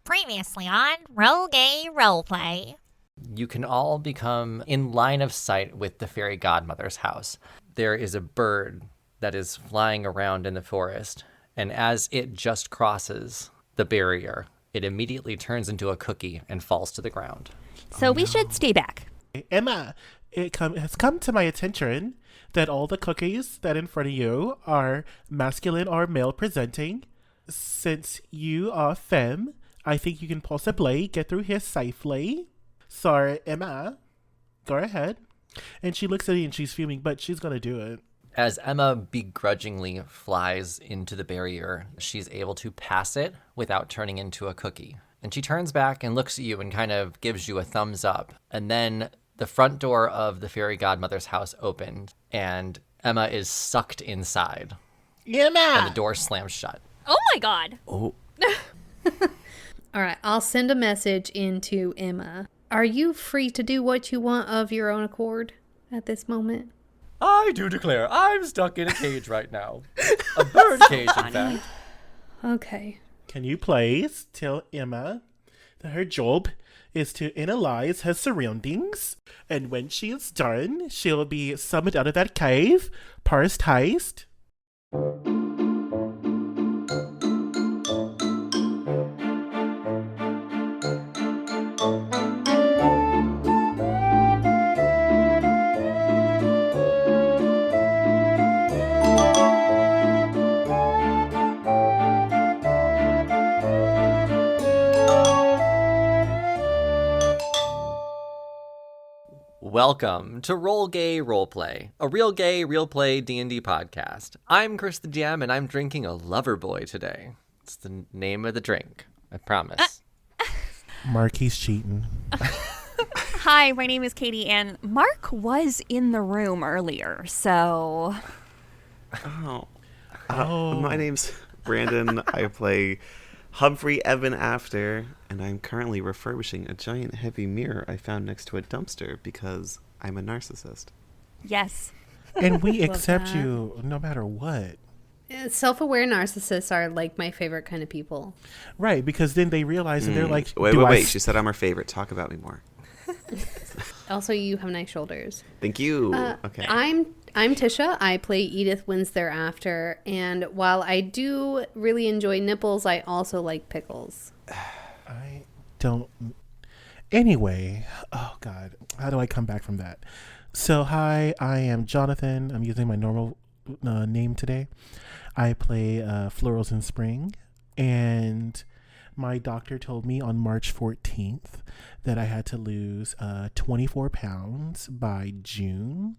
Previously on Roll Gay Roleplay. You can all become in line of sight with the Fairy Godmother's house. There is a bird that is flying around in the forest, and as it just crosses the barrier, it immediately turns into a cookie and falls to the ground. So we should stay back. Emma, has come to my attention that all the cookies that in front of you are masculine or male presenting. Since you are femme, I think you can possibly get through here safely. So, Emma, go ahead. And she looks at you and she's fuming, but she's going to do it. As Emma begrudgingly flies into the barrier, she's able to pass it without turning into a cookie. And she turns back and looks at you and kind of gives you a thumbs up. And then the front door of the Fairy Godmother's house opened, and Emma is sucked inside. Emma! And the door slams shut. Oh my god. Oh. All right, I'll send a message into Emma. Are you free to do what you want of your own accord at this moment? I do declare I'm stuck in a cage right now. A bird cage, in fact. Okay. Can you please tell Emma that her job is to analyze her surroundings, and when she is done, she'll be summoned out of that cave, post haste. Welcome to Roll Gay Roleplay, a real gay, real play D&D podcast. I'm Chris the GM, and I'm drinking a Loverboy today. It's the name of the drink, I promise. Marky's cheating. Hi, my name is Katie, and Mark was in the room earlier, so... My name's Brandon. I play Humphrey Evan After, and I'm currently refurbishing a giant heavy mirror I found next to a dumpster because I'm a narcissist. Yes. And we Love accept that. you no matter what. Self-aware narcissists are like my favorite kind of people. Right, because then they realize and they're like, Wait. She said I'm her favorite. Talk about me more. Also, you have nice shoulders. Thank you. Okay. I'm Tisha. I play Edith Wins Thereafter, and while I do really enjoy nipples, I also like pickles. I don't. Anyway, oh God, how do I come back from that? So, hi, I am Jonathan. I'm using my normal name today. I play Florals in Spring, and my doctor told me on March 14th that I had to lose 24 pounds by June.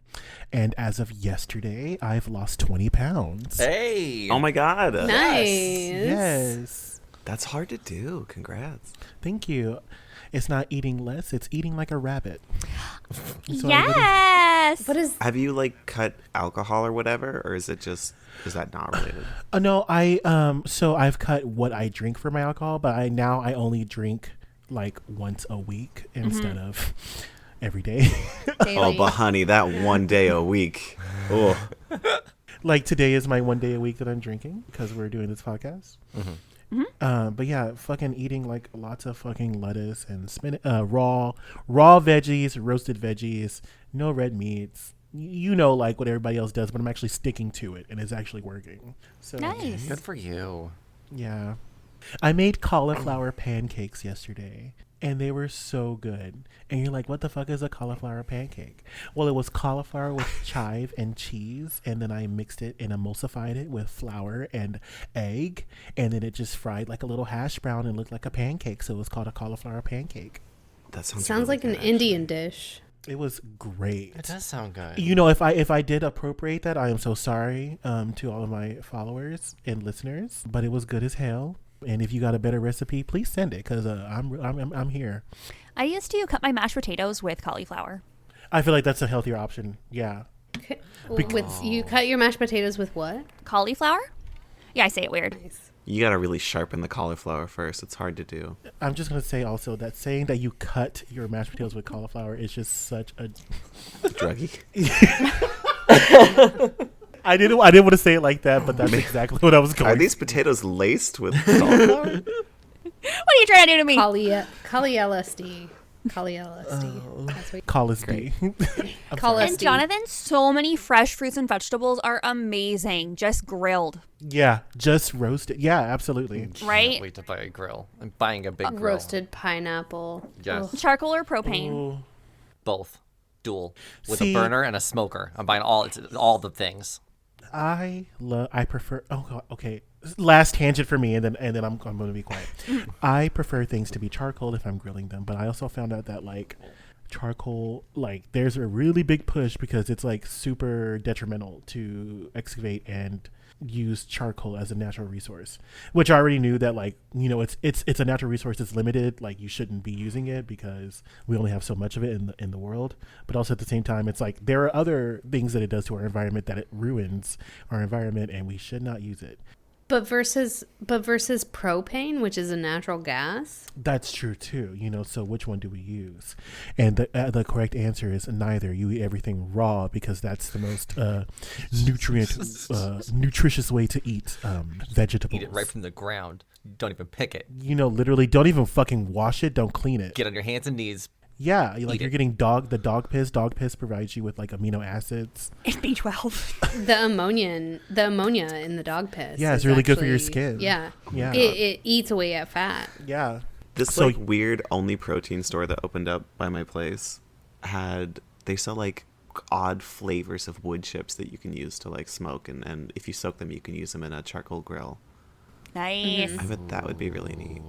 And as of yesterday, I've lost 20 pounds. Hey! Oh my God. Nice. Yes. That's hard to do. Congrats. Thank you. It's not eating less, it's eating like a rabbit. So Yes! What is? Have you cut alcohol or whatever, or is that not related? No, so I've cut what I drink for my alcohol, but I only drink once a week instead of every day. Daily? Oh, but honey, that one day a week. Oh. Today is my one day a week that I'm drinking because we're doing this podcast. Mm-hmm. But yeah, fucking eating lots of fucking lettuce and spinach, raw veggies, roasted veggies, no red meats. What everybody else does, but I'm actually sticking to it and it's actually working. So Nice. Good for you. yeah. I made cauliflower pancakes yesterday and they were so good. And you're like, what the fuck is a cauliflower pancake? Well, it was cauliflower with chive and cheese, and then I mixed it and emulsified it with flour and egg, and then it just fried like a little hash brown and looked like a pancake. So it was called a cauliflower pancake. That sounds Sounds really like an good, Indian dish. It was great. It does sound good. If I did appropriate that, I am so sorry to all of my followers and listeners, but it was good as hell. And if you got a better recipe, please send it because I'm here. I used to cut my mashed potatoes with cauliflower. I feel like that's a healthier option. Yeah. You cut your mashed potatoes with what? Cauliflower? Yeah, I say it weird. Nice. You gotta really sharpen the cauliflower first. It's hard to do. I'm just gonna say also that saying that you cut your mashed potatoes with cauliflower is just such a Druggy. I didn't want to say it like that, but that's exactly what I was going. Are these potatoes laced with cauliflower? What are you trying to do to me? Kali LSD. Kali LSD. That's what Call us B. Kali And Jonathan, so many fresh fruits and vegetables are amazing, just grilled, Yeah, just roasted. Yeah, absolutely. right? Can't wait to buy a grill. I'm buying a big grill. roasted pineapple. Yes. Ugh. Charcoal or propane? Ooh. Both. Dual. With See- a burner and a smoker. I'm buying all the things. I prefer. Oh God. Okay. Last tangent for me, and then I'm going to be quiet. I prefer things to be charcoal if I'm grilling them, but I also found out that like charcoal, like there's a really big push because it's like super detrimental to excavate and use charcoal as a natural resource, which I already knew that, like, you know, it's a natural resource that's limited. Like, you shouldn't be using it because we only have so much of it in the world. But also at the same time, it's like there are other things that it does to our environment that it ruins our environment, and we should not use it. But versus propane, which is a natural gas. That's true too. You know, so which one do we use? And the correct answer is neither. You eat everything raw because that's the most nutritious way to eat vegetables. Eat it right from the ground. Don't even pick it. You know, literally, don't even fucking wash it. Don't clean it. Get on your hands and knees. Yeah, like Eat you're it. getting dog piss. Dog piss provides you with like amino acids. And B12. The ammonia in the dog piss. Yeah, it's is really good for your actually- skin. Yeah. Yeah. It eats away at fat. Yeah. This So- like weird only protein store that opened up by my place they sell like odd flavors of wood chips that you can use to like smoke, and if you soak them you can use them in a charcoal grill. Nice. I bet that would be really neat.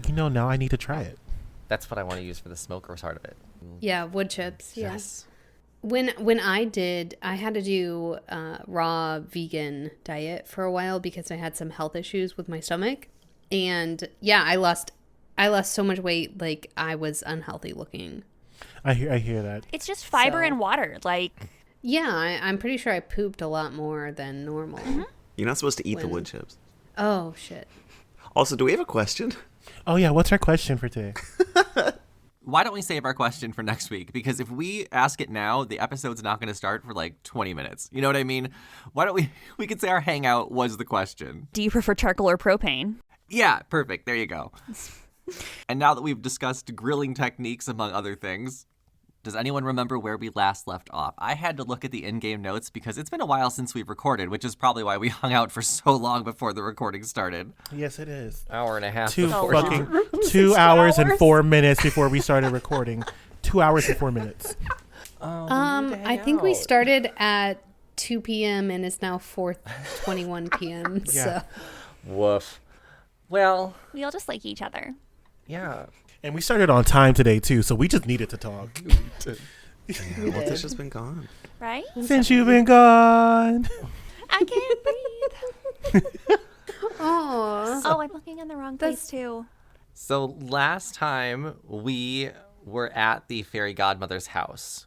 You know, now I need to try it. That's what I want to use for the smoker part of it. Yeah, wood chips. Yeah. Yes. When I had to do raw vegan diet for a while because I had some health issues with my stomach, and yeah, I lost so much weight, like I was unhealthy looking. I hear that. It's just fiber So- and water. Like, Yeah, I'm pretty sure I pooped a lot more than normal. You're not supposed to eat the When- wood chips. Oh shit. Also, do we have a question? Oh yeah, what's our question for today? Why don't we save our question for next week? Because if we ask it now, the episode's not going to start for like 20 minutes. You know what I mean? Why don't we could say our hangout was the question. do you prefer charcoal or propane? Yeah, perfect. There you go. And now that we've discussed grilling techniques, among other things, does anyone remember where we last left off? I had to look at the in-game notes because it's been a while since we've recorded, which is probably why we hung out for so long before the recording started. Yes, it is. Hour and a half Two before. fucking 2 hours and 4 minutes before we started recording. 2 hours and 4 minutes. I think we started at 2 p.m. and it's now 4:21 p.m. Yeah. So Woof. Well, We all just like each other. yeah. And we started on time today too, so we just needed to talk. Well, this has been gone. Right? Since you've been gone. I can't breathe. oh, Oh, I'm looking in the wrong place too. So last time we were at the Fairy Godmother's house.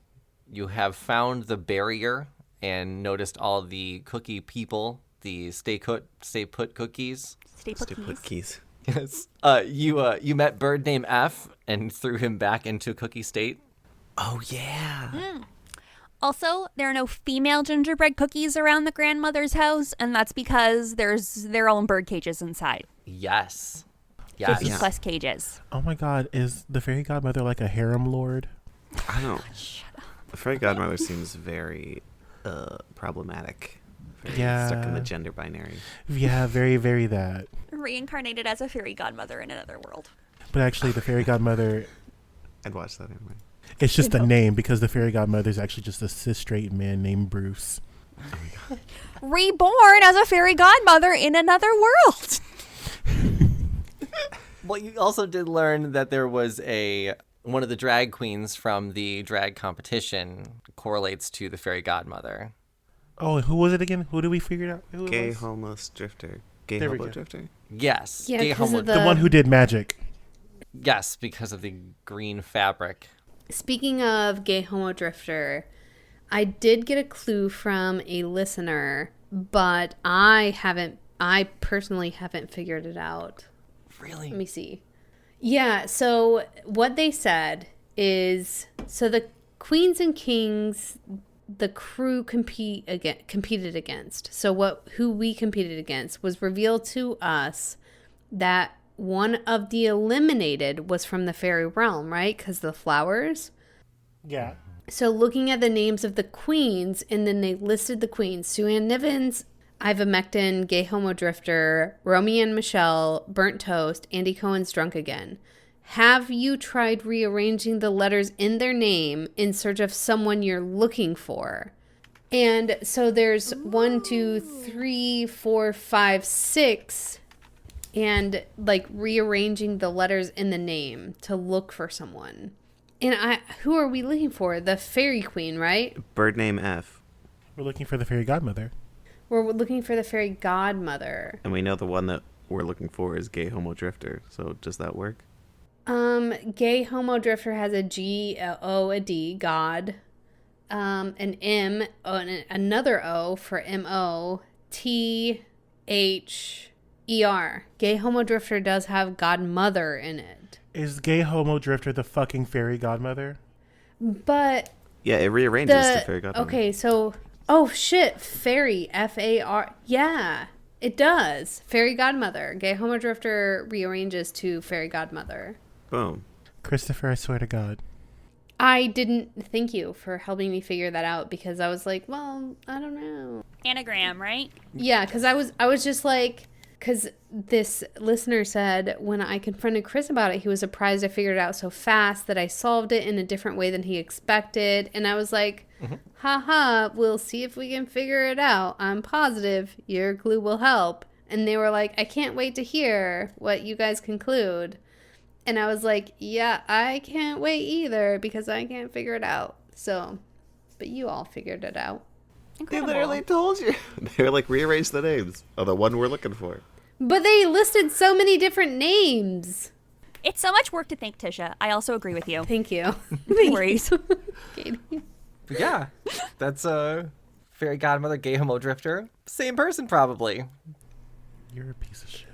You have found the barrier and noticed all the cookie people, the stay put cookies. Stay put, Stay put keys. keys. Yes. You met bird named F and threw him back into cookie state. Oh yeah. Also, there are no female gingerbread cookies around the grandmother's house, and that's because there's their own bird cages inside. Yes. Yes. Yes. Plus cages. Oh my god, is the fairy godmother like a harem lord? I don't know. The Fairy Godmother seems very problematic. Very Yeah. stuck in the gender binary. Yeah, very, very that. Reincarnated as a fairy godmother in another world. But actually, the fairy godmother, I'd watch that anyway. it's just a name because the fairy godmother is actually just a cis straight man named Bruce. Reborn as a fairy godmother in another world. Well, you also did learn that there was one of the drag queens from the drag competition correlates to the Fairy Godmother. Oh, who was it again? Who did we figure out? Who it Gay was? homeless drifter. Gay There we hobo go. drifter. Yes. Yeah, Gay 'cause homo- of The one who did magic. Yes, because of the green fabric. speaking of gay homo drifter, I did get a clue from a listener, but I personally haven't figured it out. Really? Let me see. Yeah, so what they said is, so the queens and kings, the crew competed against. So who we competed against was revealed to us that one of the eliminated was from the fairy realm, right? Because the flowers. Yeah. So looking at the names of the queens, and then they listed the queens: Sue Ann Nivens, Ivermectin, Gay Homo Drifter, Romy and Michelle, Burnt Toast, Andy Cohen's Drunk Again. Have you tried rearranging the letters in their name in search of someone you're looking for? And so there's 1, 2, 3, 4, 5, 6, and like rearranging the letters in the name to look for someone. And who are we looking for? The fairy queen, right? Bird name F. We're looking for the fairy godmother. We're looking for the fairy godmother. And we know the one that we're looking for is Gay Homo Drifter. So does that work? Gay Homo Drifter has a G, a O, a D, God. An M, and another O for M-O, T-H-E-R. Gay Homo Drifter does have godmother in it. Is Gay Homo Drifter the fucking fairy godmother? But Yeah, it rearranges the fairy godmother. okay, so oh shit, fairy, F-A-R, yeah, it does. Fairy godmother. Gay Homo Drifter rearranges to fairy godmother. Boom. Christopher, I swear to God. I didn't thank you for helping me figure that out, because I was like, well, I don't know. Anagram, right? Yeah, because I was just like, because this listener said when I confronted Chris about it, he was surprised I figured it out so fast, that I solved it in a different way than he expected. And I was like, haha, we'll see if we can figure it out. I'm positive your clue will help. And they were like, I can't wait to hear what you guys conclude. And I was like, yeah, I can't wait either, because I can't figure it out. So, but you all figured it out. Incredible. They literally told you. They were like, rearrange the names of the one we're looking for. But they listed so many different names. It's so much work to think, Tisha. I also agree with you. Thank you. No worries. Katie. But yeah, that's a fairy godmother, Gay Homo Drifter. Same person, probably. You're a piece of shit.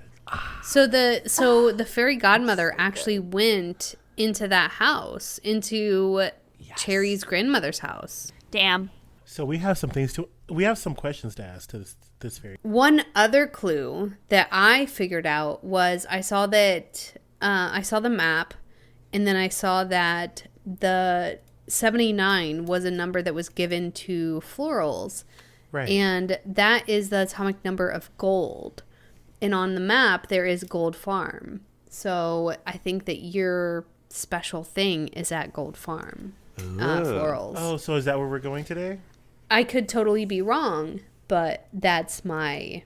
So the fairy godmother actually went into that house, into Cherry's grandmother's house. Damn. So we have some questions to ask to this fairy. One other clue that I figured out was I saw the map, and then I saw that the 79 was a number that was given to florals. Right. And that is the atomic number of gold. And on the map, there is Gold Farm. So I think that your special thing is at Gold Farm. Florals. Oh, so is that where we're going today? I could totally be wrong, but that's my...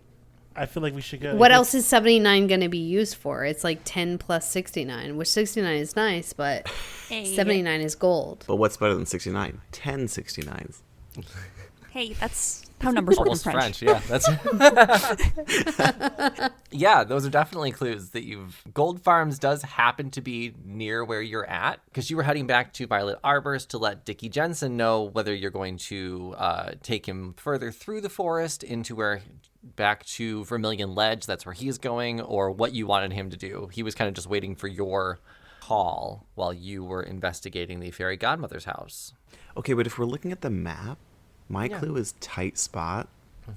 I feel like we should go. What else is 79 going to be used for? It's like 10 plus 69, which 69 is nice, but Hey. 79 is gold. But what's better than 69? 10 69s. Hey, that's how numbers work in Almost French. French, yeah. That's yeah, those are definitely clues that you've... Gold Farms does happen to be near where you're at, because you were heading back to Violet Arbors to let Dickie Jensen know whether you're going to take him further through the forest into where... back to Vermilion Ledge, that's where he's going, or what you wanted him to do. He was kind of just waiting for your call while you were investigating the fairy godmother's house. Okay, but if we're looking at the map, my clue is tight spot,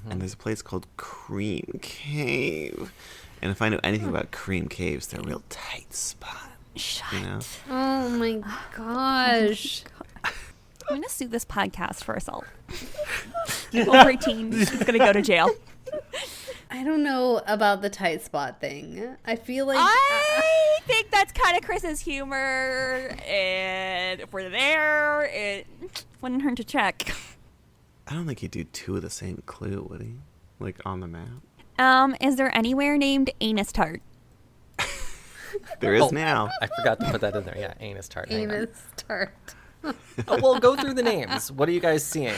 and there's a place called Cream Cave. And if I know anything about Cream Caves, they're a real tight spot. Shut. You know? Oh my gosh. I'm going to sue this podcast for assault. Over 18 is going to go to jail. I don't know about the tight spot thing. I feel like... I think that's kind of Chris's humor, and if we're there, it wouldn't hurt to check. I don't think he'd do two of the same clue, would he? Like, on the map? Is there anywhere named Anus Tart? There is now. I forgot to put that in there. Yeah, anus tart. Hang on. Anus tart. Oh, well, go through the names. What are you guys seeing?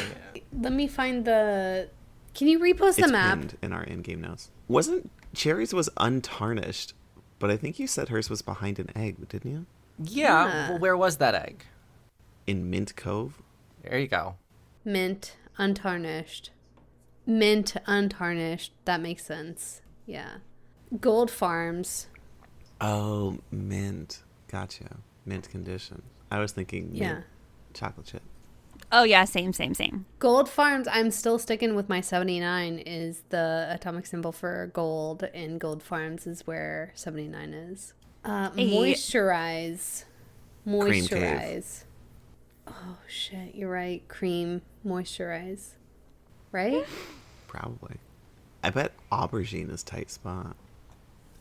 Let me find the... Can you repost the It's map? pinned in our in-game notes. Wasn't... Cherry's was untarnished, but I think you said hers was behind an egg, didn't you? Yeah, well, where was that egg? In Mint Cove? There you go. Mint, untarnished. Mint, untarnished. That makes sense. Yeah. Gold Farms. Oh, mint. Gotcha. Mint condition. I was thinking mint Yeah. chocolate chip. Oh, yeah, same. Gold Farms, I'm still sticking with my 79 is the atomic symbol for gold, and Gold Farms is where 79 is. Moisturize. Cream Cave. Oh, shit, you're right. Cream, moisturize. Right? Probably. I bet aubergine is tight spot.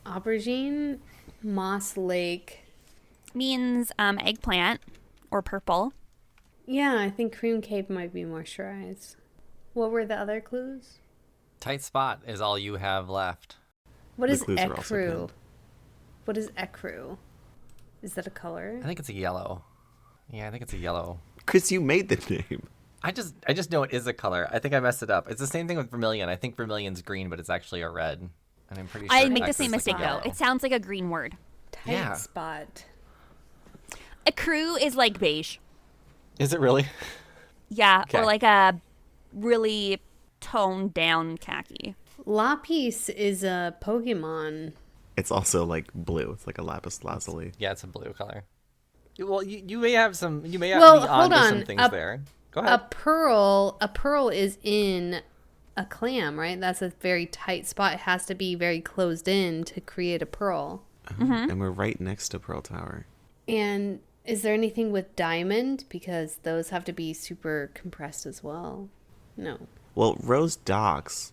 Aubergine, Moss Lake. Means eggplant or purple. Yeah, I think Cream Cave might be moisturized. What were the other clues? Tight spot is all you have left. What The is clues are also ecru? good. What is ecru? Is that a color? I think it's a yellow. Yeah, I think it's a yellow. Chris, you made the name. I just know it is a color. I think I messed it up. It's the same thing with vermilion. I think vermilion's green, but it's actually a red. And I'm pretty sure I make the X same is like mistake, a though. yellow. It sounds like a green word. Tight Yeah. spot. A crew is like beige. Is it really? Yeah, Okay. or like a really toned down khaki. Lapis is a Pokemon. It's also like blue. It's like a lapis lazuli. Yeah, it's a blue color. Well, you may have some. You may have Well, be hold onto on. some things there. Go ahead. A pearl is in a clam, right? That's a very tight spot. It has to be very closed in to create a pearl. And we're right next to Pearl Tower. And is there anything with diamond? Because those have to be super compressed as well. No. Well, Rose docks.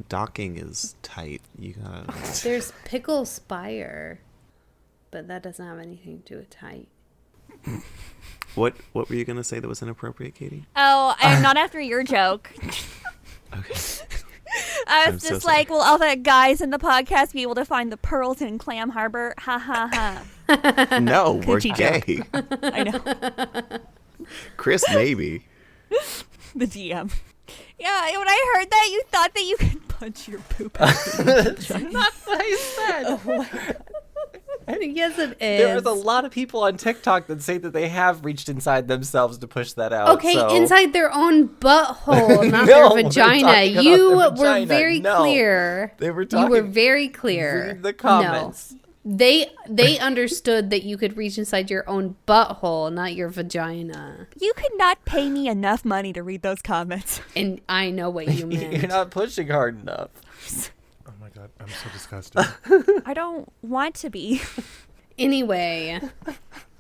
Docking is tight. You gotta. There's Pickle Spire, but that doesn't have anything to do with tight. What were you gonna say that was inappropriate, Katie? Oh, I'm not after your joke. Okay. I I'm was so just sorry. like, will all the guys in the podcast be able to find the pearls in Clam Harbor? Ha ha ha. No, we're Coochie gay. I know. Chris, maybe. The DM. Yeah, when I heard that, you thought that you could punch your poop out. Not what I said. Yes, it is. There's a lot of people on TikTok that say that they have reached inside themselves to push that out. Okay, so. inside their own butthole, not No, their we're vagina. talking about You their were vagina. very No. clear. They were You talking- were very clear. Read the comments. No. They understood that you could reach inside your own butthole, not your vagina. You could not pay me enough money to read those comments. And I know what you meant. You're not pushing hard enough. Oh my god, I'm so disgusted. I don't want to be. Anyway,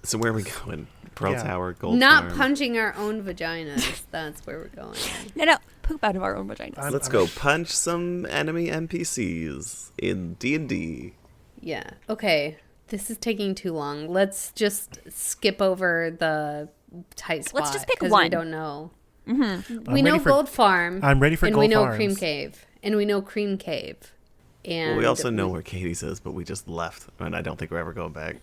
So where are we going? Pearl Yeah. Tower, Gold not Farm. punching our own vaginas. That's where we're going. No, poop out of our own vaginas. Let's go punch some enemy NPCs in D&D. Yeah. Okay. This is taking too long. Let's just skip over the tight spot. Let's just pick 'cause one. We don't know. I'm We know ready for- Gold Farm. I'm ready for and Gold we know Farms. Cream Cave. And we know Cream Cave. And Well, we also know where Katie's is, but we just left, and I don't think we're ever going back.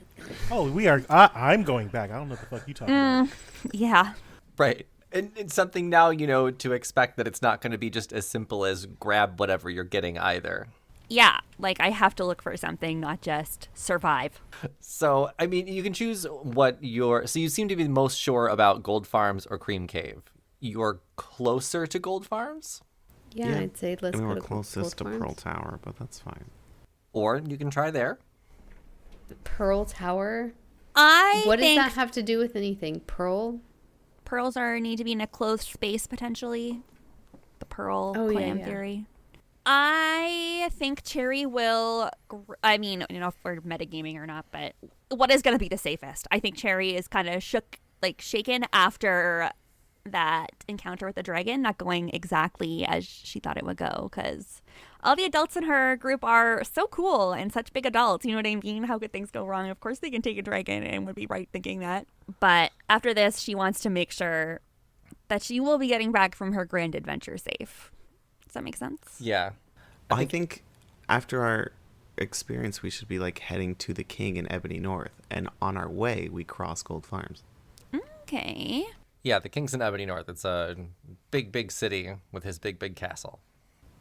Oh, we are. I'm going back. I don't know what the fuck you talking about. Yeah. Right. And it's something now, to expect that it's not going to be just as simple as grab whatever you're getting either. Yeah, like I have to look for something, not just survive. So, I mean, you can choose what so you seem to be the most sure about Gold Farms or Cream Cave. You're closer to Gold Farms? Yeah, I'd say let's I mean, go we're to Gold closest to Farms. Pearl Tower, but that's fine. Or you can try there. Pearl Tower. I What does think that have to do with anything? Pearl? pearls need to be in a closed space potentially. The pearl Oh, yeah, clam yeah. theory. I think Cherry will. I mean, if we're metagaming or not, but what is going to be the safest? I think Cherry is kind of shaken after that encounter with the dragon not going exactly as she thought it would go, because all the adults in her group are so cool and such big adults. You know what I mean? How could things go wrong? Of course they can take a dragon and would be right thinking that. But after this, she wants to make sure that she will be getting back from her grand adventure safe. Does that make sense? Yeah. I think after our experience, we should be heading to the King in Ebony North, and on our way, we cross Gold Farms. Okay. Yeah, the King's in Ebony North. It's a big, big city with his big, big castle.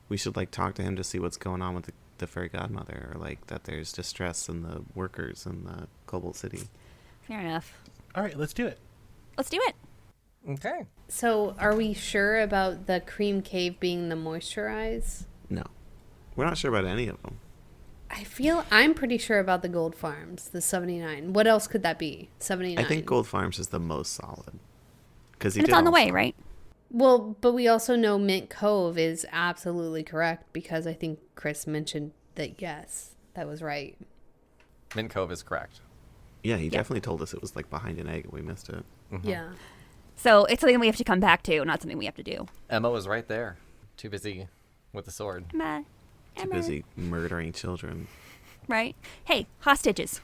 We should talk to him to see what's going on with the Fairy Godmother, or that there's distress in the workers in the Cobalt City. Fair enough. All right, let's do it. Let's do it. Okay. So are we sure about the Cream Cave being the moisturize? No, we're not sure about any of them. I'm pretty sure about the Gold Farms, the 79. What else could that be? 79. I think Gold Farms is the most solid. because he And did it's on the all way, four. right? Well, but we also know Mint Cove is absolutely correct because I think Chris mentioned that, yes, that was right. Mint Cove is correct. Yeah, he definitely told us it was like behind an egg and we missed it. Yeah. So it's something we have to come back to, not something we have to do. Emma was right there. Too busy with the sword. Emma. Too busy murdering children. Right? Hey, hostages.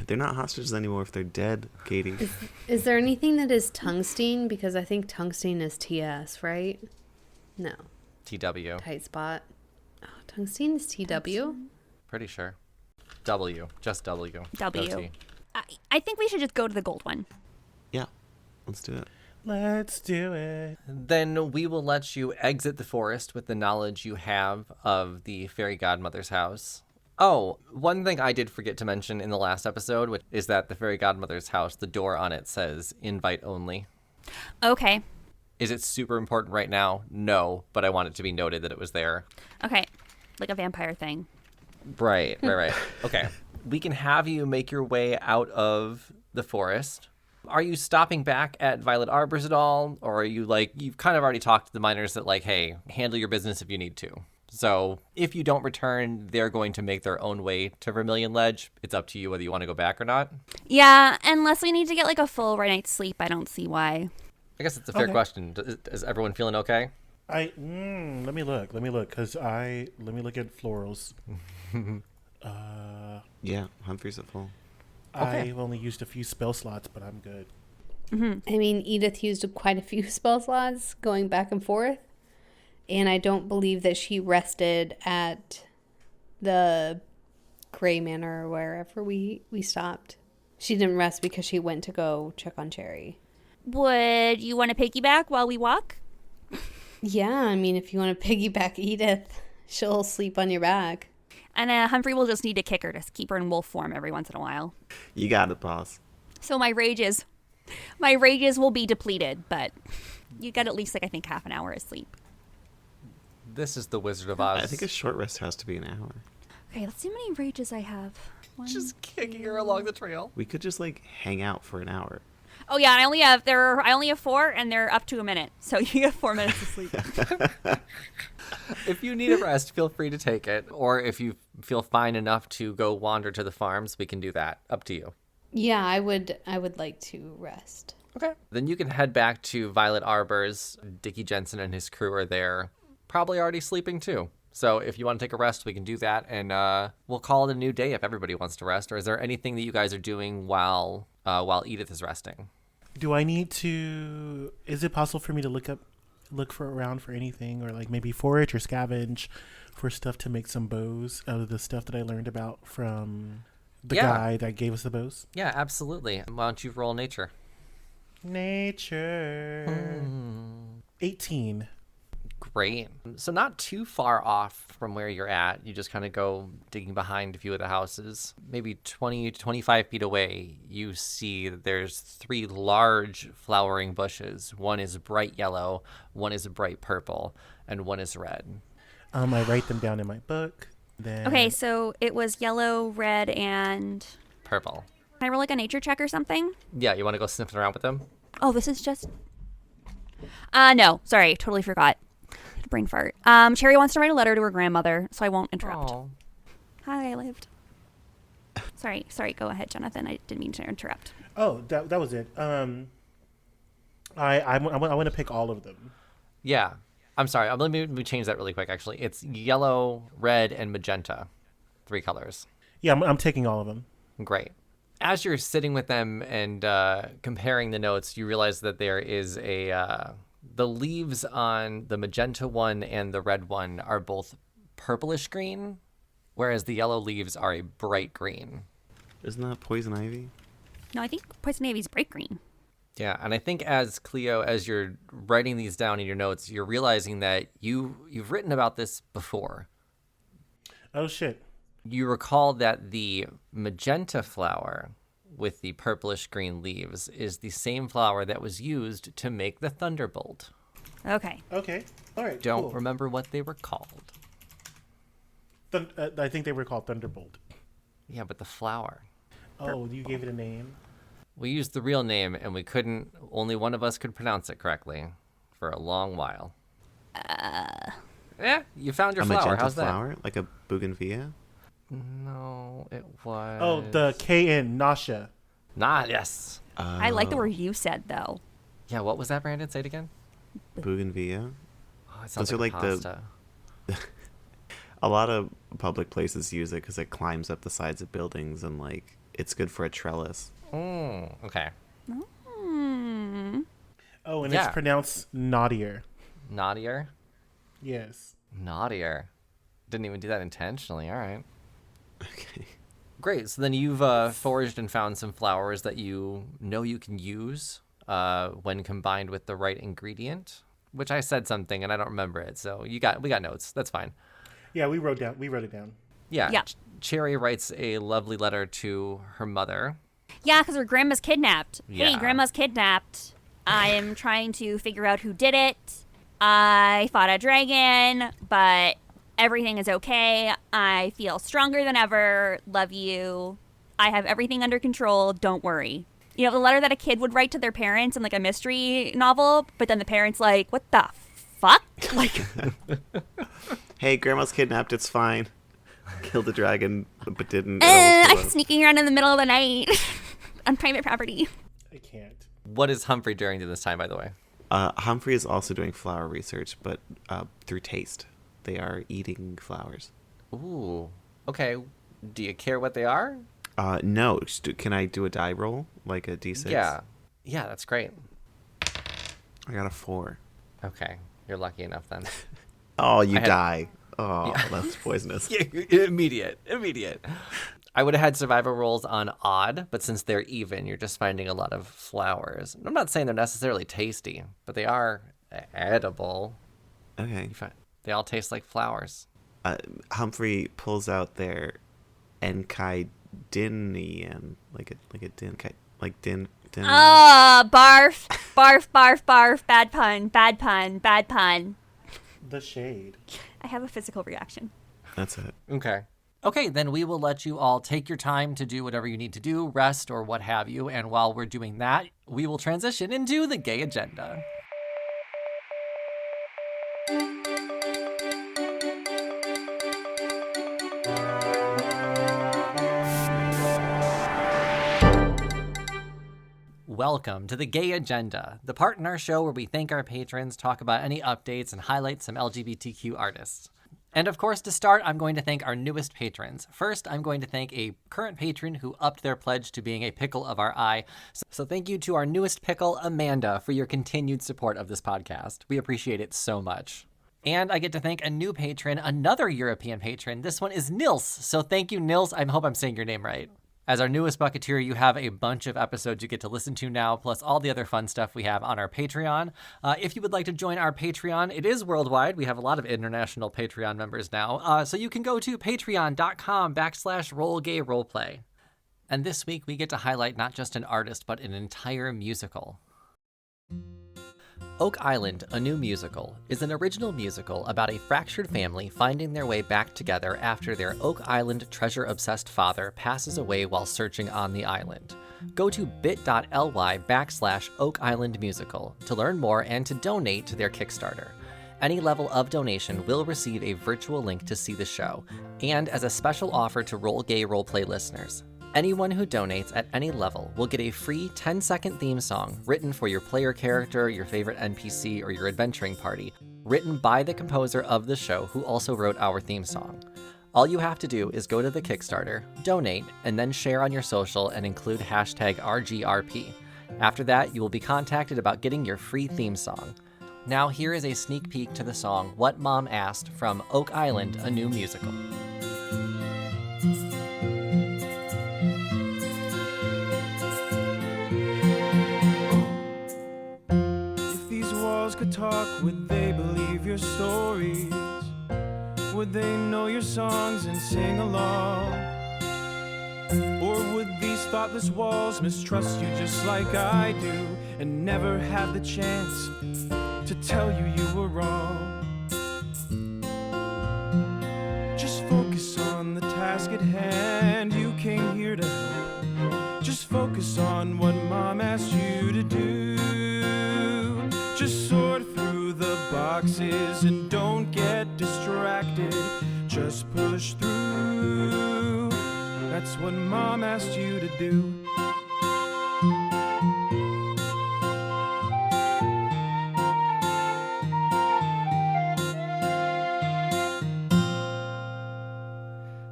They're not hostages anymore if they're dead, Katie. Is there anything that is tungsten? Because I think tungsten is TS, right? No. TW. Tight spot. Oh, tungsten is TW? Pretty sure. W. Just W. W. No T. I think we should just go to the gold one. Yeah, let's do it. Let's do it. Then we will let you exit the forest with the knowledge you have of the fairy godmother's house. Oh, one thing I did forget to mention in the last episode, which is that the fairy godmother's house, the door on it says invite only. Okay. Is it super important right now? No, but I want it to be noted that it was there. Okay. Like a vampire thing. Right. Okay. We can have you make your way out of the forest. Are you stopping back at Violet Arbors at all? Or are you like, you've kind of already talked to the miners that like, hey, handle your business if you need to. So if you don't return, they're going to make their own way to Vermilion Ledge. It's up to you whether you want to go back or not. Yeah, unless we need to get like a full night's sleep, I don't see why. I guess it's a fair Okay. question. Is everyone feeling okay? Let me look, because let me look at florals. Yeah, Humphrey's at full. Okay. I've only used a few spell slots, but I'm good. I mean, Edith used quite a few spell slots going back and forth. And I don't believe that she rested at the Gray Manor or wherever we stopped. She didn't rest because she went to go check on Cherry. Would you want to piggyback while we walk? Yeah, I mean, if you want to piggyback Edith, she'll sleep on your back. And Humphrey will just need to kick her to keep her in wolf form every once in a while. You got it, boss. So my rages will be depleted, but you get at least like I think half an hour of sleep. This is the Wizard of Oz. I think a short rest has to be an hour. Okay, let's see how many rages I have. just kicking her along the trail. We could just like hang out for an hour. Oh yeah, I only have 4, and they're up to a minute, so you have 4 minutes of sleep. If you need a rest, feel free to take it. Or if you feel fine enough to go wander to the farms, we can do that. Up to you. Yeah, I would like to rest. Okay. Then you can head back to Violet Arbors. Dickie Jensen and his crew are there, probably already sleeping too. So if you want to take a rest, we can do that, and we'll call it a new day if everybody wants to rest. Or is there anything that you guys are doing while Edith is resting? Do I need to? Is it possible for me to look around for anything, or like maybe forage or scavenge for stuff to make some bows out of the stuff that I learned about from the Yeah. guy that gave us the bows? Yeah, absolutely. Why don't you roll nature? Nature. 18. Great. So not too far off from where you're at. You just kind of go digging behind a few of the houses. Maybe 20 to 25 feet away, you see that there's 3 large flowering bushes. One is bright yellow, one is bright purple, and one is red. I write them down in my book. Then Okay, so it was yellow, red, and Purple. can I roll like a nature check or something? Yeah, you want to go sniffing around with them? Oh, this is just. No, sorry, totally forgot. Brain fart. Cherry wants to write a letter to her grandmother, so I won't interrupt. Aw. Hi, I lived. Sorry. Go ahead, Jonathan. I didn't mean to interrupt. Oh, that was it. I want to pick all of them. Yeah. I'm sorry. Let me change that really quick, actually. It's yellow, red, and magenta. 3 colors. Yeah, I'm taking all of them. Great. As you're sitting with them and comparing the notes, you realize that there is the leaves on the magenta one and the red one are both purplish green, whereas the yellow leaves are a bright green. Isn't that poison ivy? No, I think poison ivy's bright green. Yeah, and I think as Cleo, as you're writing these down in your notes, you're realizing that you've written about this before. Oh shit. You recall that the magenta flower with the purplish green leaves is the same flower that was used to make the thunderbolt. Okay. Okay. All right. Don't cool. remember what they were called. I think they were called Thunderbolt. Yeah, but the flower. Oh, you gave it a name. We used the real name, and we couldn't. Only one of us could pronounce it correctly for a long while. Yeah, you found your A flower. magenta How's that? flower, like a bougainvillea. No, it was. Oh, the K in Nasha. Yes. I like the word you said, though. Yeah, what was that, Brandon? Say it again. Bougainvillea. Oh, it sounds Those are like like the- pasta. A lot of public places use it because it climbs up the sides of buildings and like it's good for a trellis. Okay. Hmm. Oh, and Yeah. it's pronounced naughtier. Naughtier? Yes. Naughtier. Didn't even do that intentionally. All right. Okay. Great. So then you've foraged and found some flowers that you know you can use when combined with the right ingredient, which I said something and I don't remember it. So we got notes. That's fine. Yeah, we wrote it down. Yeah. Yeah. Cherry writes a lovely letter to her mother. Yeah, because her grandma's kidnapped. Yeah. Hey, grandma's kidnapped. I am trying to figure out who did it. I fought a dragon, but everything is okay. I feel stronger than ever. Love you. I have everything under control. Don't worry. You know, the letter that a kid would write to their parents in like a mystery novel, but then the parents like, what the fuck? Like, Hey, grandma's kidnapped. It's fine. Killed the dragon, but didn't. It almost I'm blew up. sneaking around in the middle of the night on private property. I can't. What is Humphrey doing to this time, by the way? Humphrey is also doing flower research, but through taste. They are eating flowers. Ooh. Okay. Do you care what they are? No. Can I do a die roll? Like a d6? Yeah. Yeah, that's great. I got a 4. Okay. You're lucky enough then. Oh, you had- die. Oh, that's poisonous. Immediate. I would have had survival rolls on odd, but since they're even, you're just finding a lot of flowers. I'm not saying they're necessarily tasty, but they are edible. Okay. They all taste like flowers. Humphrey pulls out their Enchidinian, like a din, like din. Oh, barf, barf, barf, barf. Bad pun, bad pun, bad pun. The shade. I have a physical reaction. That's it. Okay. Okay, then we will let you all take your time to do whatever you need to do, rest or what have you. And while we're doing that, we will transition into the gay agenda. Welcome to the Gay Agenda, the part in our show where we thank our patrons, talk about any updates, and highlight some LGBTQ artists. And of course, to start, I'm going to thank our newest patrons. First, I'm going to thank a current patron who upped their pledge to being a pickle of our eye. So thank you to our newest pickle, Amanda, for your continued support of this podcast. We appreciate it so much. And I get to thank a new patron, another European patron. This one is Nils. So thank you, Nils. I hope I'm saying your name right. As our newest Bucketeer, you have a bunch of episodes you get to listen to now, plus all the other fun stuff we have on our Patreon. If you would like to join our Patreon, it is worldwide. We have a lot of international Patreon members now. So you can go to patreon.com/rollgayroleplay. And this week, we get to highlight not just an artist, but an entire musical. Oak Island, a New Musical, is an original musical about a fractured family finding their way back together after their Oak Island treasure-obsessed father passes away while searching on the island. Go to bit.ly/Oak Island Musical to learn more and to donate to their Kickstarter. Any level of donation will receive a virtual link to see the show, and as a special offer to Roll Gay Roleplay listeners, anyone who donates at any level will get a free 10-second theme song written for your player character, your favorite NPC, or your adventuring party, written by the composer of the show who also wrote our theme song. All you have to do is go to the Kickstarter, donate, and then share on your social and include #RGRP. After that, you will be contacted about getting your free theme song. Now here is a sneak peek to the song What Mom Asked from Oak Island, a New Musical. Could talk, would they believe your stories? Would they know your songs and sing along? Or would these thoughtless walls mistrust you just like I do and never have the chance to tell you you were wrong? Just focus on the task at hand. You came here to help. Just focus focus on what Mom asked you to do. Just sort through the boxes and don't get distracted. Just push through. That's what Mom asked you to do.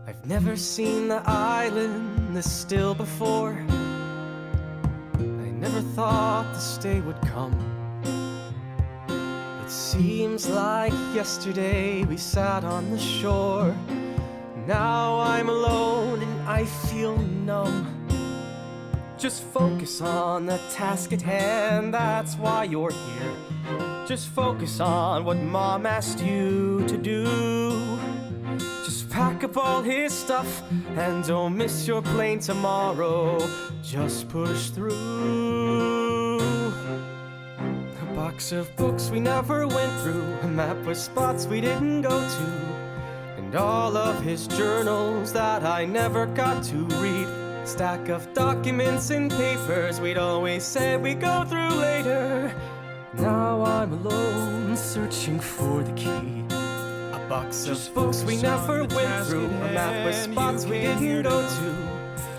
I've never seen the island this still before. I never thought this day would come. It seems like yesterday we sat on the shore. Now I'm alone and I feel numb. Just focus on the task at hand, that's why you're here. Just focus on what Mom asked you to do. Just pack up all his stuff and don't miss your plane tomorrow. Just push through. A box of books we never went through, a map with spots we didn't go to, and all of his journals that I never got to read. Stack of documents and papers we'd always said we'd go through later. Now I'm alone searching for the key. A box of books we never went through, a map with spots we didn't go to,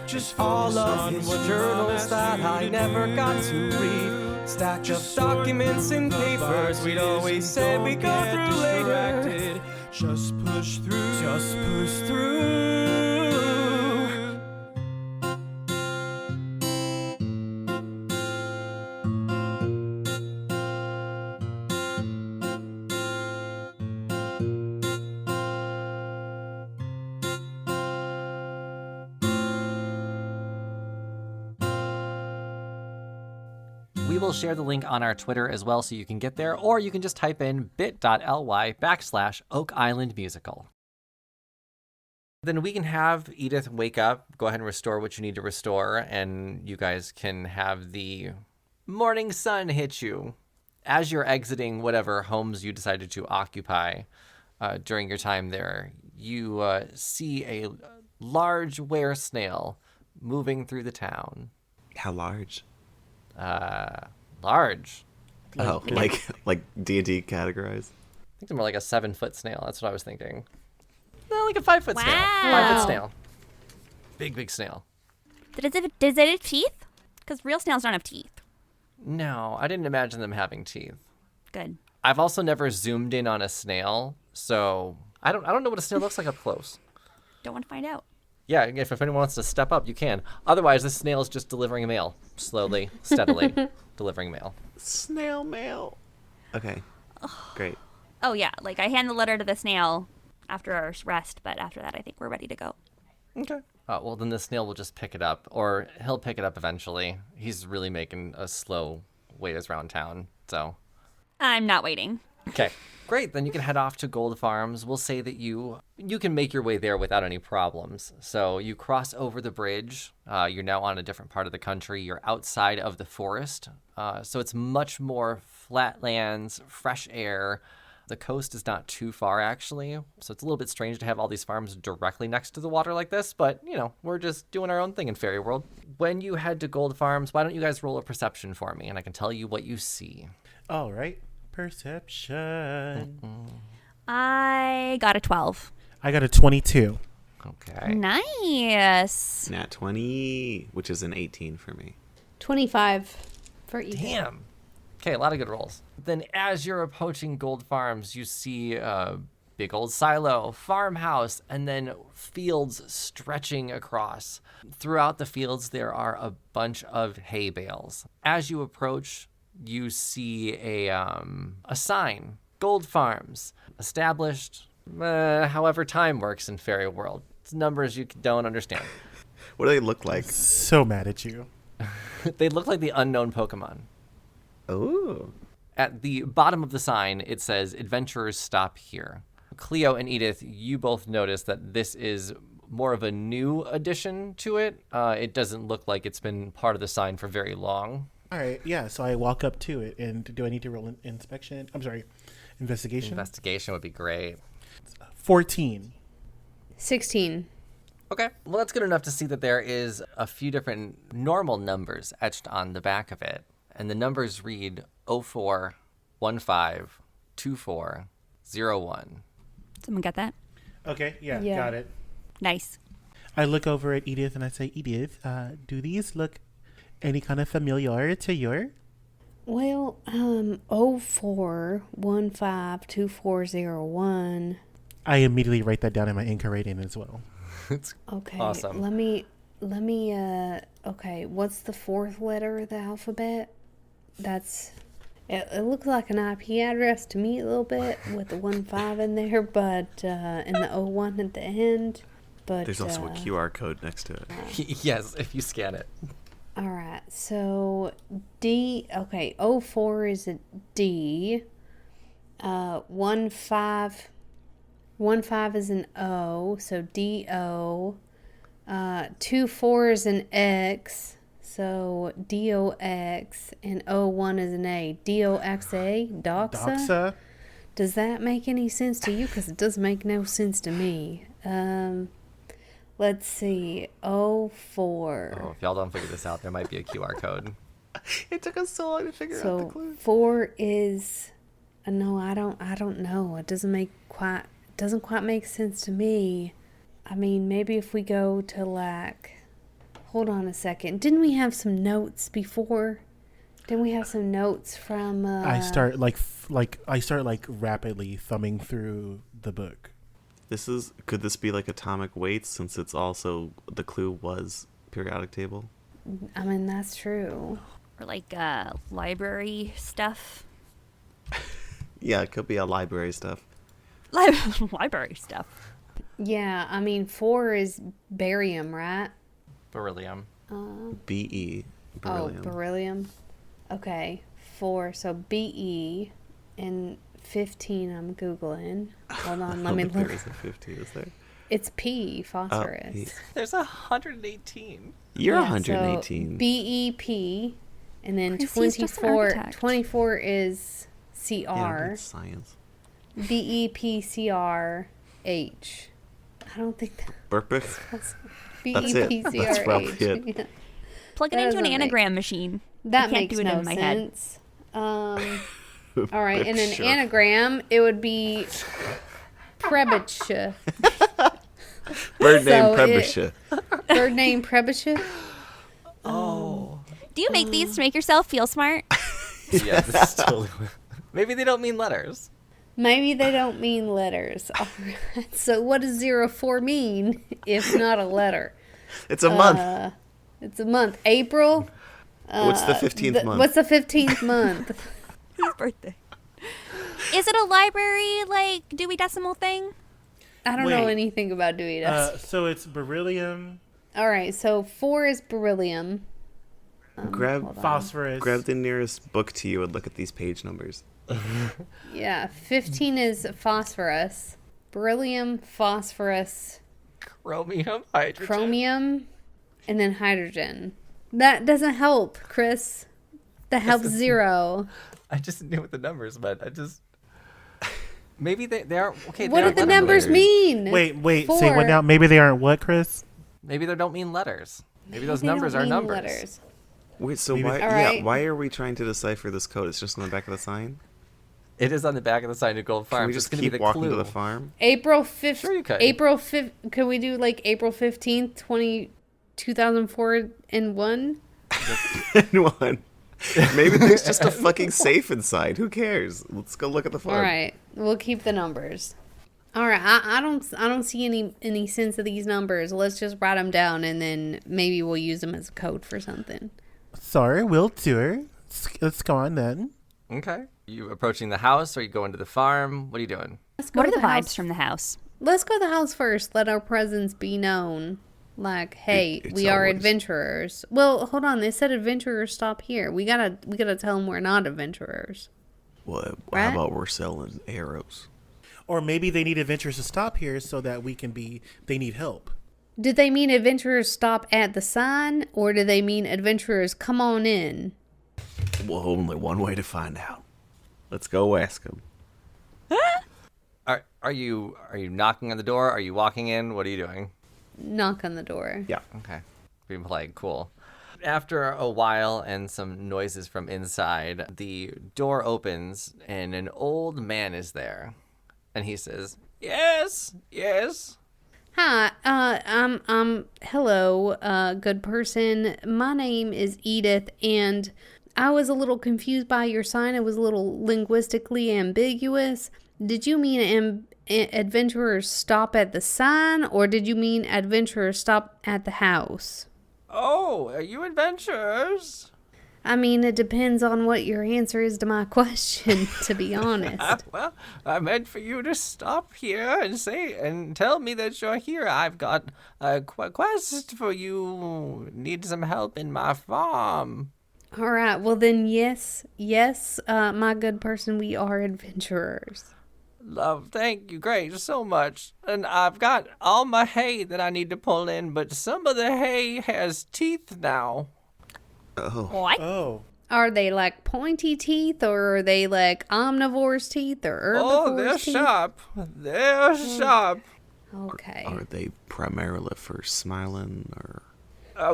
just all of his journals that I never got to read. Stack of documents and papers we'd always said we'd go through later. Just push through. Just push through. We will share the link on our Twitter as well so you can get there, or you can just type in bit.ly/Oak Island Musical. Then we can have Edith wake up, go ahead and restore what you need to restore, and you guys can have the morning sun hit you. As you're exiting whatever homes you decided to occupy during your time there, you see a large were snail moving through the town. How large? Large. Oh, like D&D categorized? I think they're more like a 7-foot snail. That's what I was thinking. No, like a 5-foot snail. Wow. 5-foot snail. Big snail. Does it have teeth? Because real snails don't have teeth. No, I didn't imagine them having teeth. Good. I've also never zoomed in on a snail, so I don't know what a snail looks like up close. Don't want to find out. Yeah, if anyone wants to step up, you can. Otherwise, this snail is just delivering mail. Slowly, steadily, delivering mail. Snail mail. Okay. Great. Oh, yeah. Like, I hand the letter to the snail after our rest, but after that, I think we're ready to go. Okay. Well, then the snail will just pick it up, or he'll pick it up eventually. He's really making a slow ways around town, so. I'm not waiting. Okay, great. Then you can head off to Gold Farms. We'll say that you can make your way there without any problems. So you cross over the bridge. You're now on a different part of the country. You're outside of the forest. So it's much more flat lands, fresh air. The coast is not too far, actually. So it's a little bit strange to have all these farms directly next to the water like this. But, we're just doing our own thing in Fairy World. When you head to Gold Farms, why don't you guys roll a perception for me? And I can tell you what you see. All right. Perception. I got a 12. I got a 22. Okay. Nice. Nat 20, which is an 18 for me. 25 for Ethan. Damn. Okay, a lot of good rolls. Then as you're approaching Gold Farms, you see a big old silo, farmhouse, and then fields stretching across. Throughout the fields, there are a bunch of hay bales. As you approach, you see a sign, Gold Farms, established however time works in Fairy World. It's numbers you don't understand. What do they look like? So mad at you. They look like the unknown Pokemon. Oh. At the bottom of the sign, it says, "Adventurers stop here." Cleo and Edith, you both notice that this is more of a new addition to it. It doesn't look like it's been part of the sign for very long. All right, yeah, so I walk up to it, and do I need to roll an investigation? Investigation would be great. 14. 16. Okay. Well, that's good enough to see that there is a few different normal numbers etched on the back of it. And the numbers read 04152401. Someone got that? Okay, yeah, Yeah. got it. Nice. I look over at Edith and I say, Edith, do these look any kind of familiar to you? Well, 04152401. I immediately write that down in my Inca rating as well. It's Okay. Awesome. Let me okay, what's the fourth letter of the alphabet? It looks like an IP address to me a little bit with the 15 in there, but and the 01 at the end. But There's also a QR code next to it. yes, if you scan it. all right. So D, okay, 04 is a D. 15 is an O, so DO. 24 is an X, so DOX, and 01 is an A. DOXA? Doxa? Doxa? Does that make any sense to you? Because it does make no sense to me. Let's see. 04. Oh, if y'all don't figure this out, there might be a QR code. It took us so long to figure out the So clue. 4 is no, I don't know. It doesn't quite make sense to me. I mean, maybe if we go to hold on a second. Didn't we have some notes before? Didn't we have some notes from I start rapidly thumbing through the book. Could this be like atomic weights, since it's also the clue was periodic table? I mean, that's true. Or like library stuff. Yeah, it could be a library stuff. Library stuff. Yeah, I mean, 4 is barium, right? Beryllium. BE. Oh, Beryllium. beryllium. Okay, 4. So BE and 15. I'm googling. Hold on, let me There look. is a 50, is there? It's P, phosphorus. P. There's 118. You're Yeah, 118. So BEP, and then Chrissy, he's just an 24. architect. 24 is Yeah, CR. it's science. BEPCRH. I don't think Burpic? that's That's it. That's probably it. Yeah. Plug it That into an doesn't make- anagram machine. That I can't makes do it no in my head. sense. All right, in an Sure. anagram, it would be Prebicha. Bird name So Prebisha. Bird name Prebicha. Do you make these to make yourself feel smart? Yeah, this is totally. Maybe they don't mean letters. Maybe they don't mean letters. All right. So what does 04 mean if not a letter? It's a month. It's a month. April. What's the 15th month? What's the 15th month? His birthday. Is it a library, like, Dewey Decimal thing? I don't know Wait. anything about Dewey Decimal. So it's beryllium, All right, so 4 is beryllium. grab phosphorus. the nearest book to you and look at these page numbers. Yeah, 15 is phosphorus. Beryllium, phosphorus, Chromium, hydrogen. chromium, and then hydrogen. That doesn't help, Chris. That helps 0. I just knew what the numbers meant. Maybe they are okay. What they did the aren't numbers letters. mean? Wait, say 4. what now? Maybe they aren't what, Chris? Maybe they don't mean letters. Maybe those They don't numbers are mean numbers. letters. Wait, so Maybe- why? All Yeah, right. why are we trying to decipher this code? It's just on the back of the sign. It is on the back of the sign of Gold Farm. Can we It's just gonna keep be the walking clue. to the farm? April 5th. Sure you could. April 5th. Could we do like April 15th, 2004 and 1? And one. Maybe there's just a fucking safe inside. Who cares? Let's go look at the farm. All right, we'll keep the numbers. All right, I don't see any sense of these numbers. Let's just write them down, and then maybe we'll use them as a code for something. Sorry, we'll do it. Let's go on then. Okay. You approaching the house, or you going to the farm? What are you doing? Let's go What are to the vibes house. from the house? Let's go to the house first. Let our presence be known. Like, hey, It's we are always- adventurers. Well, hold on. They said adventurers stop here. We gotta tell them we're not adventurers. Well, Right? how about we're selling arrows? Or maybe they need adventurers to stop here so that they need help. Did they mean adventurers stop at the sign, or do they mean adventurers come on in? Well, only one way to find out. Let's go ask them. Are you knocking on the door? Are you walking in? What are you doing? knock on the door. Yeah. Okay. Being polite. Cool. After a while and some noises from inside, the door opens and an old man is there. And he says, "Yes, yes." Hi, hello, good person. My name is Edith, and I was a little confused by your sign. It was a little linguistically ambiguous. Did you mean adventurers stop at the sign, or did you mean adventurers stop at the house? Oh, are you adventurers? I mean, it depends on what your answer is to my question, to be honest. Well, I meant for you to stop here and tell me that you're here. I've got a quest for you. Need some help in my farm. All right, well then, yes, my good person, we are adventurers. Love, thank you, great, so much. And I've got all my hay that I need to pull in, but some of the hay has teeth now. Oh. What? Oh. Are they like pointy teeth, or are they like omnivore's teeth, or herbivore's They're teeth? sharp. They're sharp. Okay. Are they primarily for smiling or?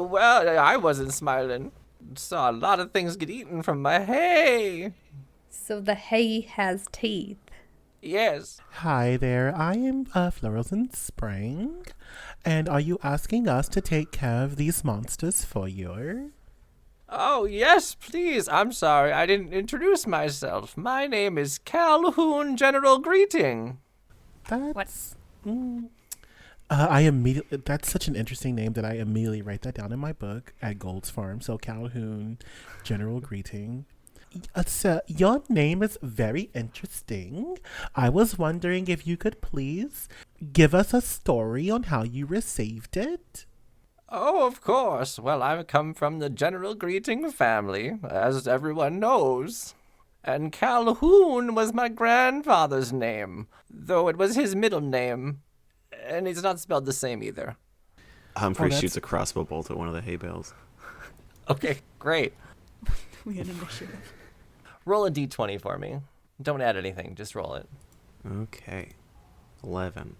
Well, I wasn't smiling. Saw a lot of things get eaten from my hay. So the hay has teeth. Yes. Hi there, I am Florals in Spring. And are you asking us to take care of these monsters for you? Oh, yes, please. I'm sorry, I didn't introduce myself. My name is Calhoun General Greeting. That's... I immediately... That's such an interesting name that I immediately write that down in my book at Gold's Farm. So Calhoun General Greeting. So your name is very interesting. I was wondering if you could please give us a story on how you received it. Oh, of course. Well, I come from the General Greeting family, as everyone knows. And Calhoun was my grandfather's name, though it was his middle name. And it's not spelled the same either. Humphrey that's- shoots a crossbow bolt at one of the hay bales. Okay, great. We had initiative. Roll a d20 for me. Don't add anything, just roll it. Okay. 11.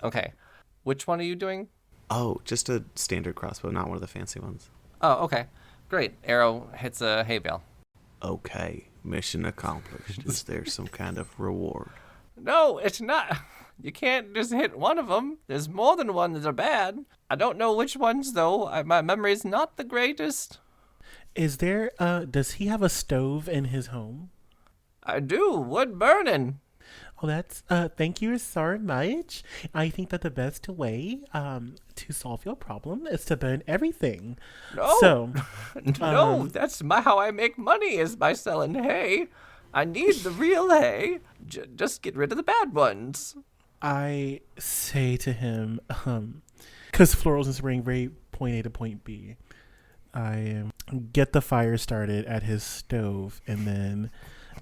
Okay. Which one are you doing? Oh, just a standard crossbow, not one of the fancy ones. Oh, okay. Great. Arrow hits a hay bale. Okay, mission accomplished. Is there some kind of reward? No, it's not. You can't just hit one of them. There's more than one that are bad. I don't know which ones, though. My memory's not the greatest. Is there, does he have a stove in his home? I do. Wood burning. Oh, that's, thank you so much. I think that the best way, to solve your problem is to burn everything. No. So, No, that's how I make money is by selling hay. I need the real hay. Just get rid of the bad ones. I say to him, because Florals is bringing very point A to point B, I get the fire started at his stove, and then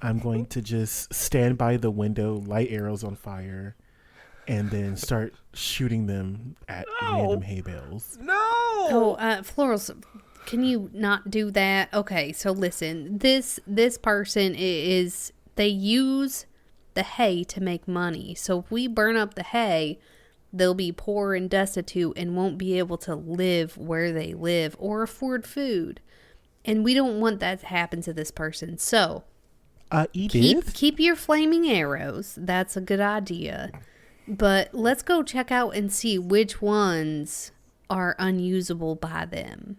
I'm going to just stand by the window, light arrows on fire, and then start shooting them at random hay bales. No. Oh, Florals, can you not do that? Okay, so listen, this person is, they use the hay to make money. So if we burn up the hay, they'll be poor and destitute and won't be able to live where they live or afford food. And we don't want that to happen to this person. So Edith? keep your flaming arrows. That's a good idea. But let's go check out and see which ones are unusable by them.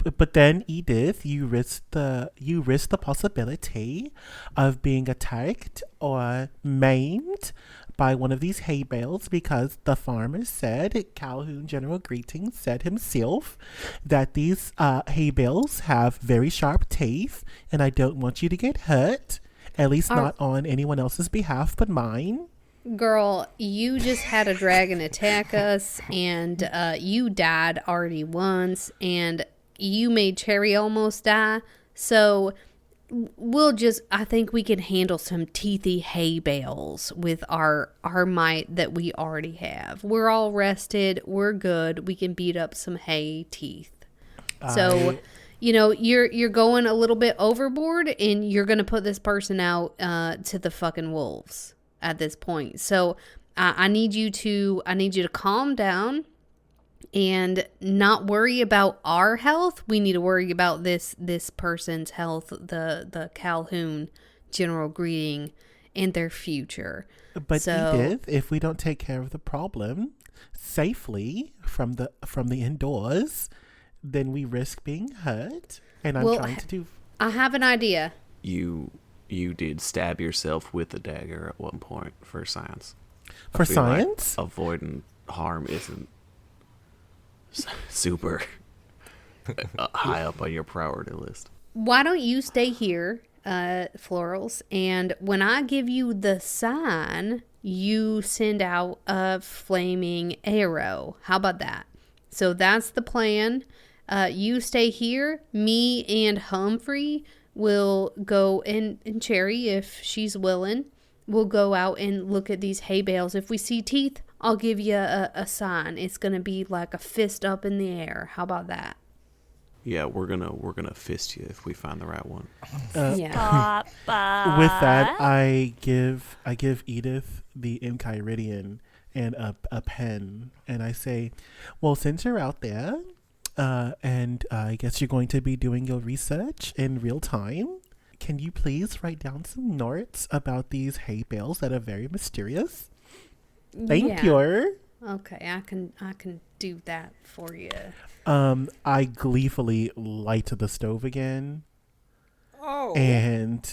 But then, Edith, you risk the possibility of being attacked or maimed by one of these hay bales, because the farmer said, Calhoun General Greetings said himself, that these hay bales have very sharp teeth, and I don't want you to get hurt, at least not on anyone else's behalf but mine. Girl, you just had a dragon attack us, and you died already once, and you made Cherry almost die. So I think we can handle some teethy hay bales with our might that we already have. We're all rested. We're good. We can beat up some hay teeth. So, you're going a little bit overboard, and you're going to put this person out to the fucking wolves at this point. So I need you to calm down. and not worry about our health. We need to worry about this person's health, the Calhoun general greeting, and their future. But So- Edith, if we don't take care of the problem safely from the indoors, then we risk being hurt. And I'm Well, trying to do. I have an idea. You did stab yourself with a dagger at one point for science. I For feel like science? avoiding harm isn't super high up on your priority list. Why don't you stay here, Florals, and when I give you the sign, you send out a flaming arrow. How about that? So that's the plan. You stay here. Me and Humphrey will go, and Cherry, if she's willing, we'll go out and look at these hay bales. If we see teeth, I'll give you a sign. It's going to be like a fist up in the air. How about that? Yeah, we're gonna fist you if we find the right one. Yeah. With that, I give Edith the Enchiridion and a pen, and I say, well, since you're out there, and I guess you're going to be doing your research in real time, can you please write down some notes about these hay bales that are very mysterious? Thank Yeah. you. Okay, I can do that for you. I gleefully light the stove again. Oh. And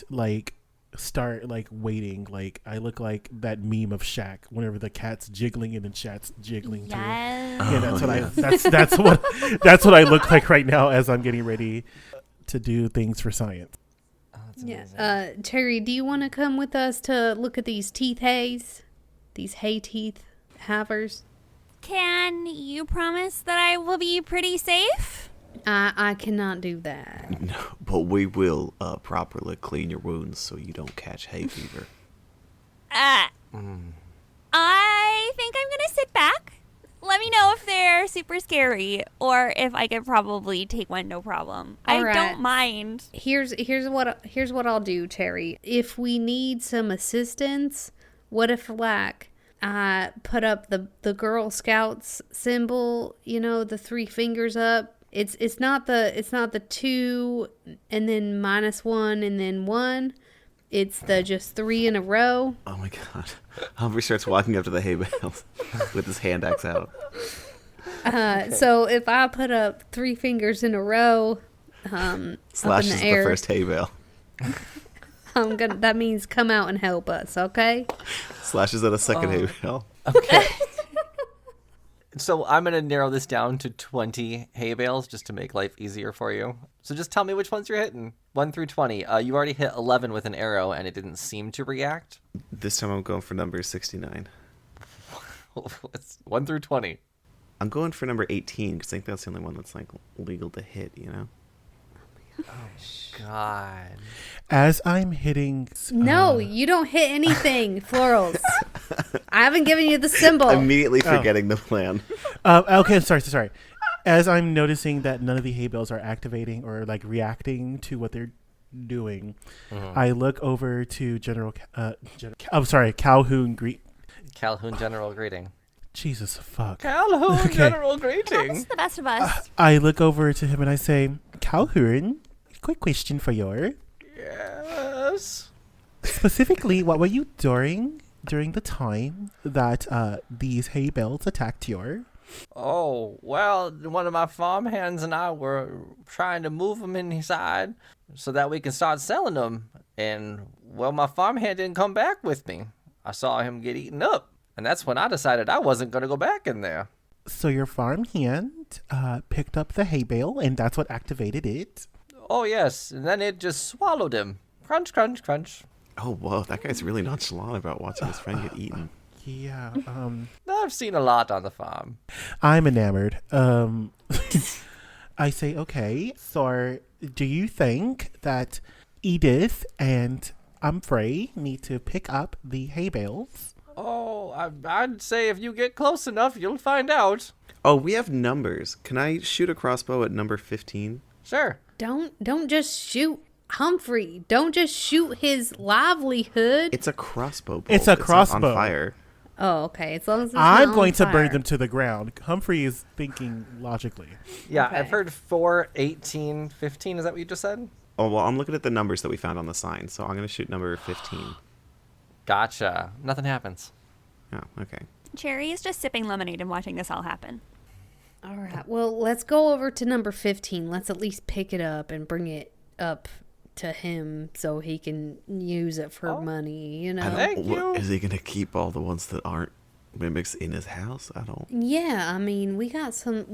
start waiting. I look like that meme of Shaq whenever the cat's jiggling and the chat's jiggling too. Yes. Yeah, that's Oh, what yeah. that's what I look like right now as I'm getting ready to do things for science. Oh, that's Yeah. amazing. Terry, do you want to come with us to look at these teeth hays? These hay teeth havers? Can you promise that I will be pretty safe? I cannot do that. No, but we will properly clean your wounds so you don't catch hay fever. I think I'm gonna sit back. Let me know if they're super scary or if I could probably take one, no problem. I All right. don't mind. Here's what I'll do, Terry. If we need some assistance, what if I put up the Girl Scouts symbol, the 3 fingers up. It's not the 2 and then -1 and then 1. It's the just 3 in a row. Oh my god. Humphrey starts walking up to the hay bales with his hand axe out. So if I put up 3 fingers in a row, Slashes up in the the air, first hay bale. that means come out and help us, okay? Slashes at a second hay bale. Okay. So I'm going to narrow this down to 20 hay bales just to make life easier for you. So just tell me which ones you're hitting. 1 through 20. You already hit 11 with an arrow and it didn't seem to react. This time I'm going for number 69. It's 1 through 20. I'm going for number 18 because I think that's the only one that's legal to hit, God. As I'm hitting No, you don't hit anything, Florals. I haven't given you the symbol. Immediately forgetting the plan. okay, sorry. As I'm noticing that none of the hay bales are activating or reacting to what they're doing, I look over to Calhoun Calhoun General Greeting. Jesus fuck. Calhoun Okay. General That's Greeting. the best of us. I look over to him and I say, Calhoun, quick question for you. Yes. Specifically, what were you doing during the time that these hay bales attacked you? Oh, well, one of my farmhands and I were trying to move them inside so that we can start selling them. And, well, my farmhand didn't come back with me. I saw him get eaten up. And that's when I decided I wasn't going to go back in there. So your farmhand picked up the hay bale and that's what activated it? Oh, yes. And then it just swallowed him. Crunch, crunch, crunch. Oh, whoa. That guy's really nonchalant about watching his friend get eaten. Yeah, I've seen a lot on the farm. I'm enamored. I say, okay, so do you think that Edith and Humphrey need to pick up the hay bales? Oh, I'd say if you get close enough, you'll find out. Oh, we have numbers. Can I shoot a crossbow at number 15? Sure. Don't just shoot Humphrey. Don't just shoot his livelihood. It's a crossbow bolt. It's a not crossbow. on fire. Oh, okay. As long as it's I'm not going on to burn fire. them to the ground. Humphrey is thinking logically. Yeah, Okay. I've heard 4, 18, 15. Is that what you just said? Oh, well, I'm looking at the numbers that we found on the sign, so I'm going to shoot number 15. Gotcha. Nothing happens. Oh, okay. Cherry is just sipping lemonade and watching this all happen. All right. Well, let's go over to number 15. Let's at least pick it up and bring it up to him so he can use it for money, you know? Thank you. Is he going to keep all the ones that aren't mimics in his house? I don't. Yeah, I mean, we got some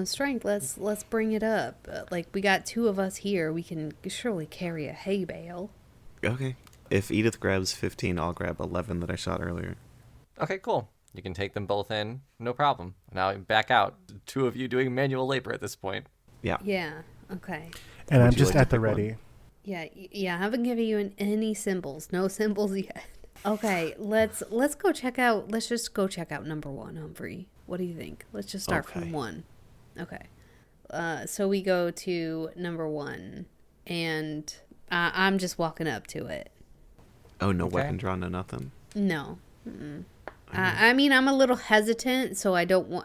strength. Let's bring it up. Like, we got 2 of us here. We can surely carry a hay bale. Okay. If Edith grabs 15, I'll grab 11 that I shot earlier. Okay, cool. You can take them both in. No problem. Now back out. 2 of you doing manual labor at this point. Yeah. Yeah. Okay. And Would I'm you just like to at the pick one? ready. Yeah. I haven't given you any symbols. No symbols yet. Okay. Let's go check out. Let's just go check out number 1, Humphrey. What do you think? Let's just start Okay. from 1. Okay. So we go to number 1, and I'm just walking up to it. Oh, no Okay. weapon drawn, no nothing. No. I mean, I'm a little hesitant, so I don't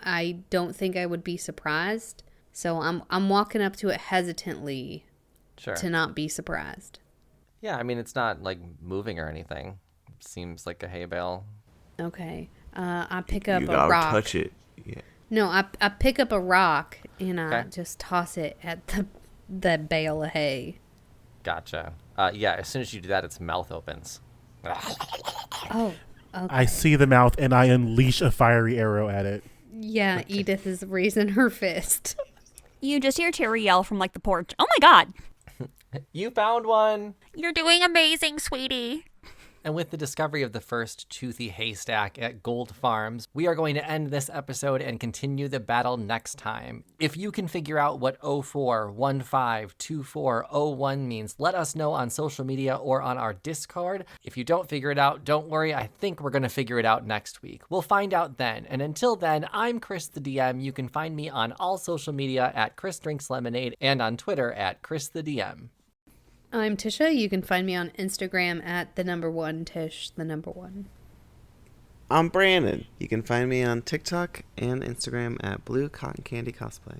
think I would be surprised. So I'm walking up to it hesitantly Sure. to not be surprised. Yeah, I mean, it's not like moving or anything. Seems like a hay bale. Okay. I pick up You a gotta rock. touch it. Yeah. No, I pick up a rock and I Okay. just toss it at the bale of hay. Gotcha. Yeah, as soon as you do that, its mouth opens. Oh. Okay. I see the mouth and I unleash a fiery arrow at it. Yeah, Edith is raising her fist. You just hear Cherry yell from like the porch, "Oh my god, You found one! You're doing amazing, sweetie. And with the discovery of the first toothy haystack at Gold Farms, we are going to end this episode and continue the battle next time. If you can figure out what 04152401 means, let us know on social media or on our Discord. If you don't figure it out, don't worry. I think we're going to figure it out next week. We'll find out then. And until then, I'm Chris the DM. You can find me on all social media at Chris Drinks Lemonade and on Twitter at Chris the DM. I'm Tisha. You can find me on Instagram at @Tish1. I'm Brandon. You can find me on TikTok and Instagram at Blue Cotton Candy Cosplay.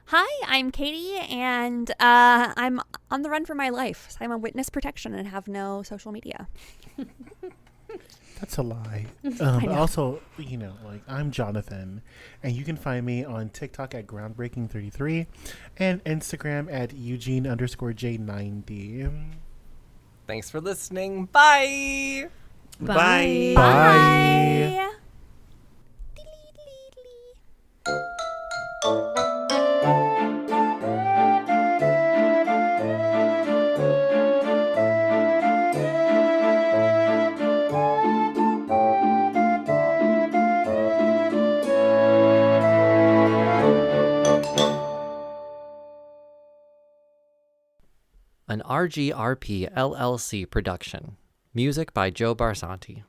Hi, I'm Katie, and I'm on the run for my life. So I'm on witness protection and have no social media." That's a lie. Also, like I'm Jonathan, and you can find me on TikTok at Groundbreaking33 and Instagram at Eugene_J90. Thanks for listening. Bye! Bye. Bye. An RGRP LLC production. Music by Joe Barsanti.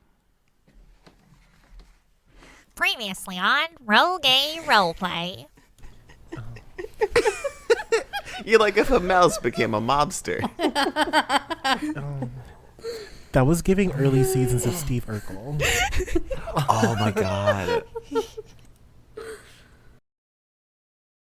Previously on Roll Gay Roleplay. You're like if a mouse became a mobster. That was giving early seasons of Steve Urkel. Oh my god.